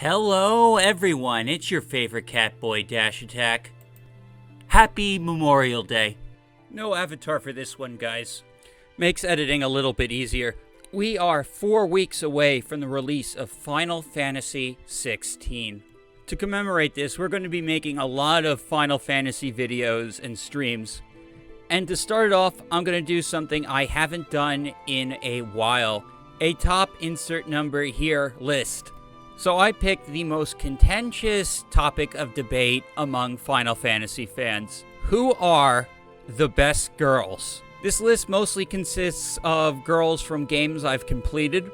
Hello everyone, it's your favorite Catboy Dash Attack. Happy Memorial Day. No avatar for this one, guys. Makes editing a little bit easier. We are 4 weeks away from the release of Final Fantasy XVI. To commemorate this, we're going to be making a lot of Final Fantasy videos and streams. And to start it off, I'm going to do something I haven't done in a while. A top insert number here list. So I picked the most contentious topic of debate among Final Fantasy fans. Who are the best girls? This list mostly consists of girls from games I've completed.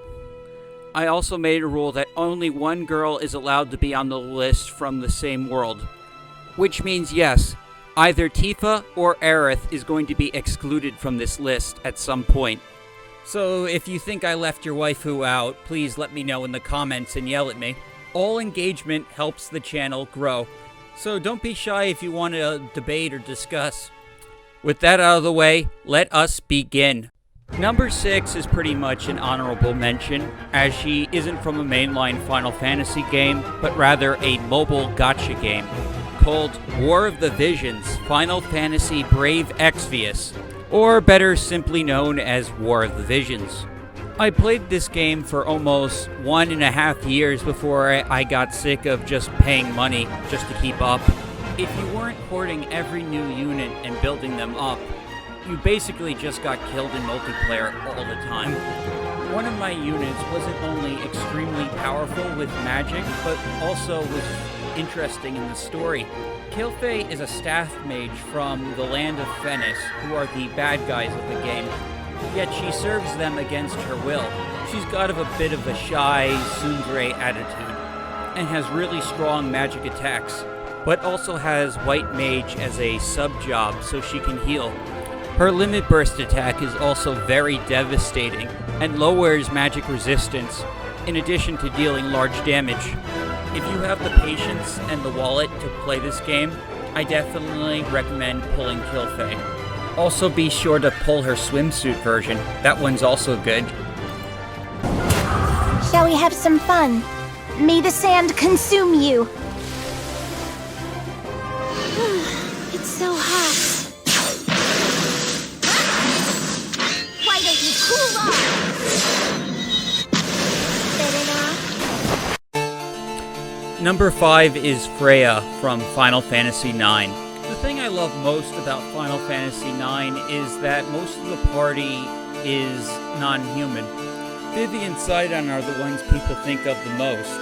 I also made a rule that only one girl is allowed to be on the list from the same world. Which means, yes, either Tifa or Aerith is going to be excluded from this list at some point. So if you think I left your waifu out, please let me know in the comments and yell at me. All engagement helps the channel grow, so don't be shy if you want to debate or discuss. With that out of the way, let us begin. Number 6 is pretty much an honorable mention, as she isn't from a mainline Final Fantasy game, but rather a mobile gacha game called War of the Visions Final Fantasy Brave Exvius, or better simply known as War of the Visions. I played this game for almost 1.5 years before I got sick of just paying money just to keep up. If you weren't hoarding every new unit and building them up, you basically just got killed in multiplayer all the time. One of my units wasn't only extremely powerful with magic, but also was interesting in the story. Kilfei is a staff mage from the land of Fennis, who are the bad guys of the game, yet she serves them against her will. She's got a bit of a shy tsundere attitude, and has really strong magic attacks, but also has white mage as a sub-job so she can heal. Her limit burst attack is also very devastating, and lowers magic resistance, in addition to dealing large damage. If you have the patience and the wallet to play this game, I definitely recommend pulling Kilfei. Also be sure to pull her swimsuit version, that one's also good. Shall we have some fun? May the sand consume you! It's so hot. Why don't you cool off? Number 5 is Freya from Final Fantasy IX. The thing I love most about Final Fantasy IX is that most of the party is non-human. Vivi and Sidon are the ones people think of the most.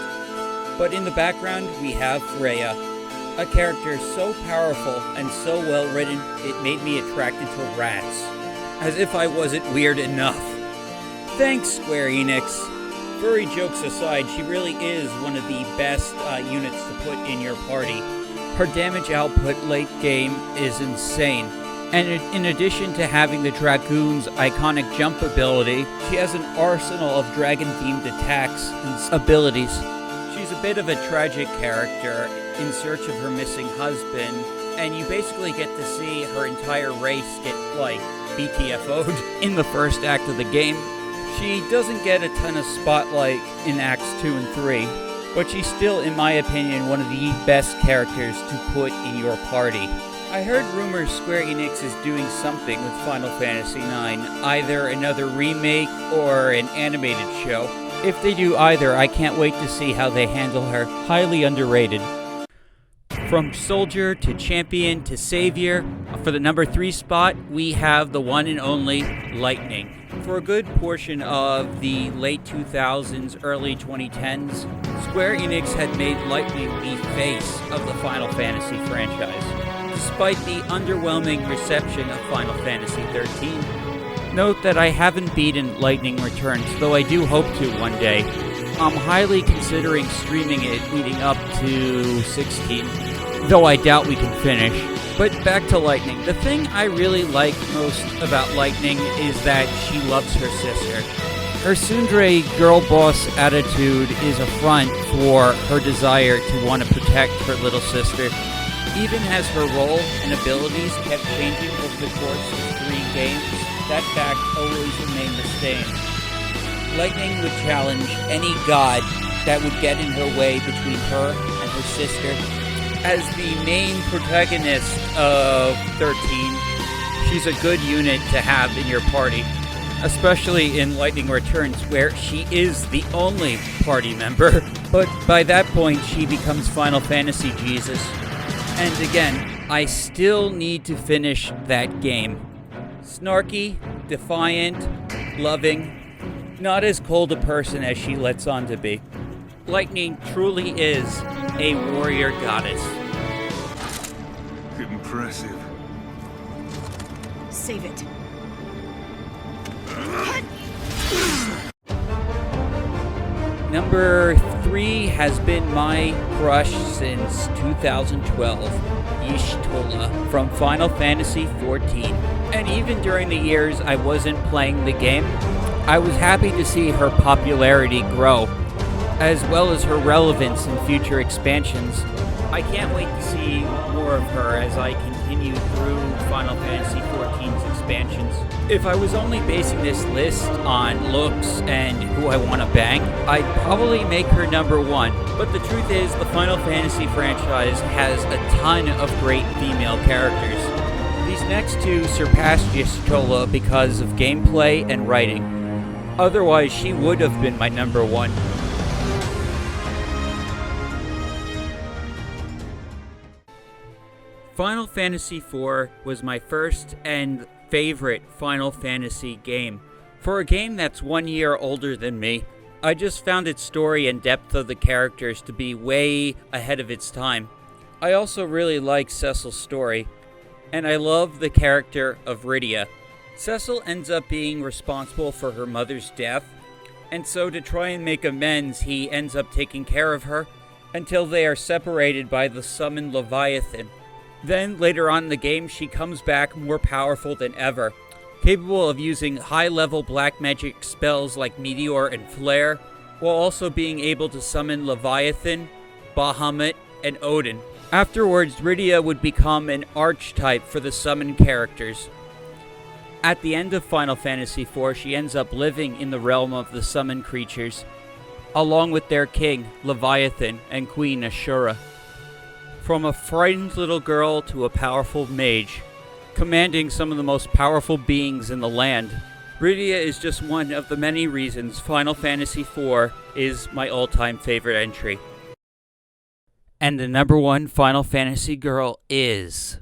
But in the background, we have Freya, a character so powerful and so well written, it made me attracted to rats. As if I wasn't weird enough. Thanks, Square Enix. Furry jokes aside, she really is one of the best units to put in your party. Her damage output late game is insane. And in addition to having the Dragoon's iconic jump ability, she has an arsenal of dragon-themed attacks and abilities. She's a bit of a tragic character in search of her missing husband, and you basically get to see her entire race get, BTFO'd in the first act of the game. She doesn't get a ton of spotlight in Acts 2 and 3, but she's still, in my opinion, one of the best characters to put in your party. I heard rumors Square Enix is doing something with Final Fantasy IX, either another remake or an animated show. If they do either, I can't wait to see how they handle her. Highly underrated. From Soldier to Champion to Savior, for the number 3 spot, we have the one and only Lightning. For a good portion of the late 2000s, early 2010s, Square Enix had made Lightning the face of the Final Fantasy franchise, despite the underwhelming reception of Final Fantasy XIII. Note that I haven't beaten Lightning Returns, though I do hope to one day. I'm highly considering streaming it leading up to 16, though I doubt we can finish. But back to Lightning. The thing I really like most about Lightning is that she loves her sister. Her tsundere girl boss attitude is a front for her desire to want to protect her little sister. Even as her role and abilities kept changing over the course of 3 games, that fact always remained the same. Lightning would challenge any god that would get in her way between her and her sister. As the main protagonist of 13, she's a good unit to have in your party, especially in Lightning Returns, where she is the only party member. But by that point, she becomes Final Fantasy Jesus. And again, I still need to finish that game. Snarky, defiant, loving, not as cold a person as she lets on to be. Lightning truly is a warrior goddess. Impressive. Save it. Number 3 has been my crush since 2012, Y'shtola from Final Fantasy XIV. And even during the years I wasn't playing the game, I was happy to see her popularity grow, as well as her relevance in future expansions. I can't wait to see more of her as I continue through Final Fantasy XIV's expansions. If I was only basing this list on looks and who I want to bang, I'd probably make her number 1. But the truth is, the Final Fantasy franchise has a ton of great female characters. These next two surpassed Y'shtola because of gameplay and writing. Otherwise, she would have been my number 1. Final Fantasy IV was my first and favorite Final Fantasy game. For a game that's 1 year older than me, I just found its story and depth of the characters to be way ahead of its time. I also really like Cecil's story, and I love the character of Rydia. Cecil ends up being responsible for her mother's death, and so to try and make amends, he ends up taking care of her until they are separated by the summoned Leviathan. Then, later on in the game, she comes back more powerful than ever, capable of using high-level black magic spells like Meteor and Flare, while also being able to summon Leviathan, Bahamut, and Odin. Afterwards, Rydia would become an archetype for the summoned characters. At the end of Final Fantasy IV, she ends up living in the realm of the summoned creatures, along with their king, Leviathan, and Queen Ashura. From a frightened little girl to a powerful mage, commanding some of the most powerful beings in the land, Rydia is just one of the many reasons Final Fantasy IV is my all-time favorite entry. And the number 1 Final Fantasy girl is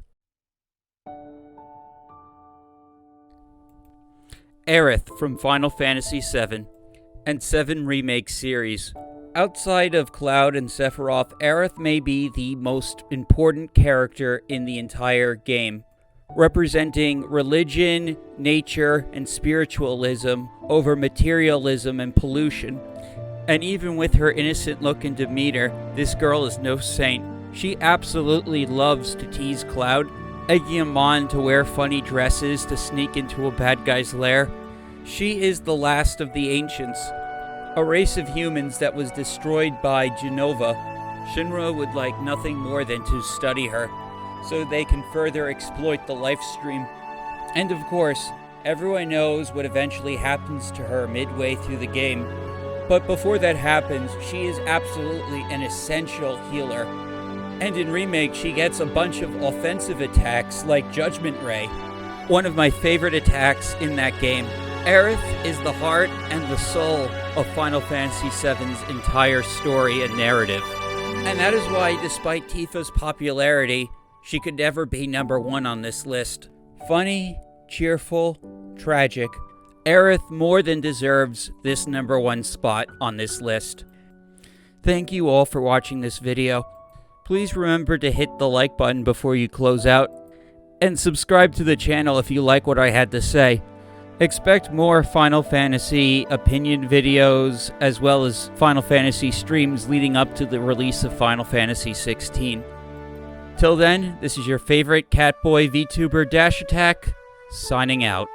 Aerith from Final Fantasy VII and 7 Remake series. Outside of Cloud and Sephiroth, Aerith may be the most important character in the entire game, representing religion, nature, and spiritualism over materialism and pollution. And even with her innocent look and demeanor, this girl is no saint. She absolutely loves to tease Cloud, egging him on to wear funny dresses to sneak into a bad guy's lair. She is the last of the ancients, a race of humans that was destroyed by Genova. Shinra would like nothing more than to study her, so they can further exploit the life stream. And of course, everyone knows what eventually happens to her midway through the game. But before that happens, she is absolutely an essential healer. And in Remake, she gets a bunch of offensive attacks like Judgment Ray, one of my favorite attacks in that game. Aerith is the heart and the soul of Final Fantasy VII's entire story and narrative. And that is why, despite Tifa's popularity, she could never be number 1 on this list. Funny, cheerful, tragic, Aerith more than deserves this number 1 spot on this list. Thank you all for watching this video. Please remember to hit the like button before you close out, and subscribe to the channel if you like what I had to say. Expect more Final Fantasy opinion videos, as well as Final Fantasy streams leading up to the release of Final Fantasy XVI. Till then, this is your favorite Catboy VTuber Dash Attack, signing out.